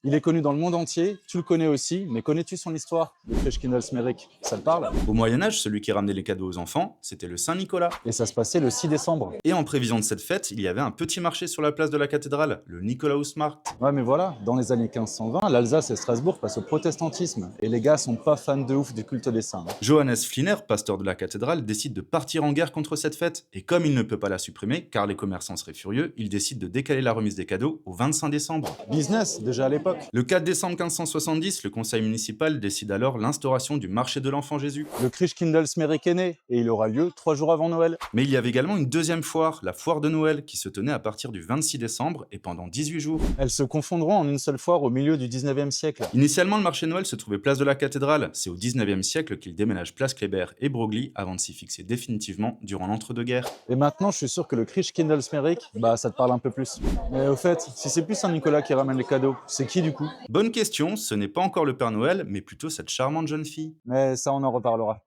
Il est connu dans le monde entier, tu le connais aussi, mais connais-tu son histoire, le Christkindlesmerk? Ça te parle? Au Moyen-Âge, celui qui ramenait les cadeaux aux enfants, c'était le Saint Nicolas. Et ça se passait le 6 décembre. Et en prévision de cette fête, il y avait un petit marché sur la place de la cathédrale, le Nikolausmarkt. Ouais, mais voilà, dans les années 1520, l'Alsace et Strasbourg passent au protestantisme, et les gars sont pas fans de ouf du culte des saints. Johannes Fliner, pasteur de la cathédrale, décide de partir en guerre contre cette fête. Et comme il ne peut pas la supprimer, car les commerçants seraient furieux, il décide de décaler la remise des cadeaux au 25 décembre. Business, déjà à l'époque. Le 4 décembre 1570, le conseil municipal décide alors l'instauration du marché de l'enfant Jésus. Le Christkindlesmerk est né, et il aura lieu 3 jours avant Noël. Mais il y avait également une deuxième foire, la foire de Noël, qui se tenait à partir du 26 décembre et pendant 18 jours. Elles se confondront en une seule foire au milieu du 19e siècle. Initialement, le marché de Noël se trouvait place de la cathédrale. C'est au 19e siècle qu'il déménage place Kléber et Broglie avant de s'y fixer définitivement durant l'entre-deux-guerres. Et maintenant, je suis sûr que le Christkindlesmerk, bah ça te parle un peu plus. Mais au fait, si c'est plus Saint-Nicolas qui ramène les cadeaux, c'est qui du coup? Bonne question, ce n'est pas encore le Père Noël, mais plutôt cette charmante jeune fille. Mais ça, on en reparlera.